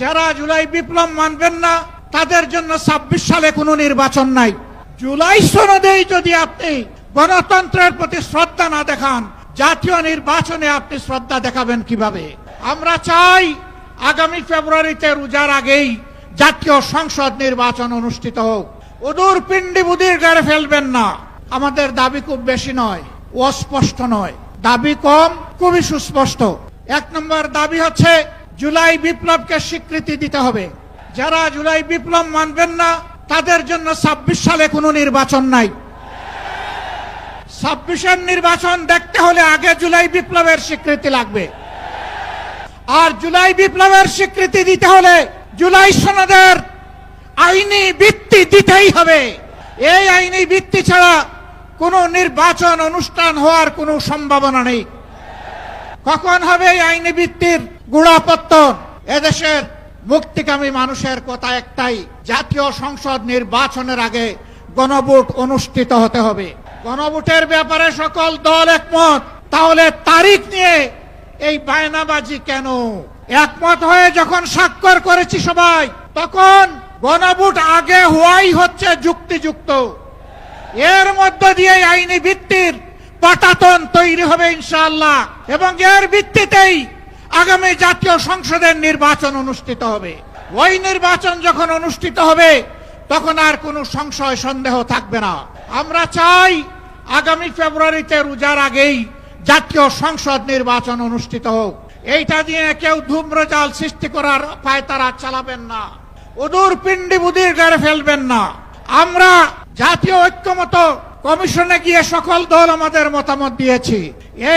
যারা জুলাই বিপ্লব মানবেন না তাদের জন্য ২৬ সালে কোনো নির্বাচন নাই। জুলাই সনদেই যদি আপনি গণতন্ত্রের প্রতি শ্রদ্ধা না দেখান, জাতীয় নির্বাচনে আপনি শ্রদ্ধা দেখাবেন কিভাবে? আমরা চাই আগামী ফেব্রুয়ারিতে রোজার আগেই জাতীয় সংসদ নির্বাচন অনুষ্ঠিত হোক। উদূর পিণ্ডি বুদির গাড়ে ফেলবেন না। আমাদের দাবি খুব বেশি নয়, অস্পষ্ট নয়, দাবি কম, খুবই সুস্পষ্ট। ১ নম্বর দাবি হচ্ছে জুলাই বিপ্লবকে স্বীকৃতি দিতে হবে। যারা জুলাই বিপ্লব মানবেন না তাদের জন্য ২৬ সালে কোনো নির্বাচন নাই। ২৬-এর নির্বাচন দেখতে হলে আগে জুলাই বিপ্লবের স্বীকৃতি লাগবে। আর জুলাই বিপ্লবের স্বীকৃতি দিতে হলে জুলাই সনদের আইনি ভিত্তি দিতেই হবে। এই আইনি ভিত্তি ছাড়া কোনো নির্বাচন অনুষ্ঠান হওয়ার কোনো সম্ভাবনা নেই। কখন হবে এই আইনি ভিত্তির গোড়াপত্তন? এদেশের মুক্তিকামী মানুষের কথা একটাই, জাতীয় সংসদ নির্বাচনের আগে গণভোট অনুষ্ঠিত হতে হবে। গণভোটের ব্যাপারে সকল দল একমত, তাহলে তারিখ নিয়ে এই বায়নাবাজি কেন? একমত হয়ে যখন স্বাক্ষর করেছি সবাই, তখন গণভোট আগে হওয়াই হচ্ছে যুক্তিযুক্ত। এর মধ্য দিয়ে আইনি ভিত্তির পাটাতন তৈরি হবে ইনশাআল্লাহ, এবং এর ভিত্তিতেই আগামী জাতীয় সংসদের নির্বাচন অনুষ্ঠিত হবে। ওই নির্বাচন যখন অনুষ্ঠিত হবে তখন আর কোনো সংশয় সন্দেহ থাকবে না। আমরা চাই আগামী ফেব্রুয়ারিতে রোজার আগেই জাতীয় সংসদ নির্বাচন অনুষ্ঠিত হোক। এইটা দিয়ে কেউ ধূম্রজাল সৃষ্টি করার পায়তারা চালাবেন না, উদূর পিণ্ডি বুদির গাড়ে ফেলবেন না। আমরা জাতীয় ঐক্যমত কমিশনে গিয়ে সকল দল আমাদের মতামত দিয়েছি।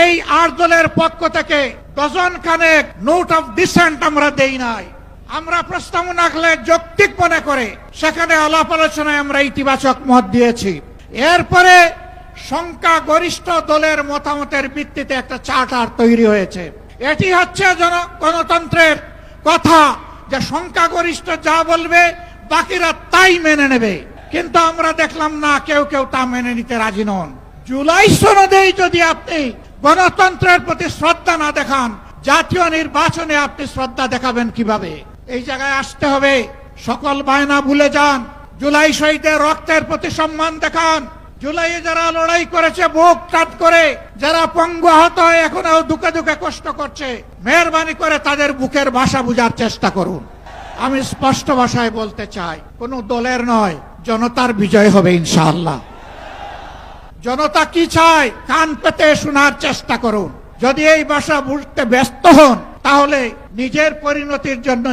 এই ৮ দলের পক্ষ থেকে ডজন খানেক নোট অফ ডিসেন্ট আমরা দেই নাই। আমরা প্রস্তাবনা রাখলে যৌক্তিক মনে করে সেখানে আলাপ আলোচনায় আমরা ইতিবাচক মত দিয়েছি। এরপরে সংখ্যাগরিষ্ঠ দলের মতামতের ভিত্তিতে একটা চার্টার তৈরি হয়েছে। এটি হচ্ছে গণতন্ত্রের কথা, যে সংখ্যাগরিষ্ঠ যা বলবে বাকিরা তাই মেনে নেবে। কিন্তু আমরা দেখলাম না, কেউ কেউ তা মেনে নিতে রাজি নন। জুলাই সনদেই যদি আপনি গণতন্ত্রের প্রতি শ্রদ্ধা না দেখান, জাতীয় নির্বাচনে আপনি শ্রদ্ধা দেখাবেন কিভাবে? এই জায়গায় আসতে হবে। সকল বায়না ভুলে যান, জুলাই শহীদের রক্তের প্রতি সম্মান দেখান। জুলাইয়ে যারা লড়াই করেছে বুক কাট করে, যারা পঙ্গু আহত হয়ে এখনো দুঃখে দুঃখে কষ্ট করছে, মেহরবানি করে তাদের বুকের ভাষা বুঝার চেষ্টা করুন। আমি স্পষ্ট ভাষায় বলতে চাই, কোনো দলের নয়, জনতার বিজয় হবে ইনশাআল্লাহ। জনতা কি চায় কান পেতে শোনার চেষ্টা করুন। যদি এই ভাষা বুঝতে ব্যস্ত হন, তাহলে নিজের পরিণতির জন্য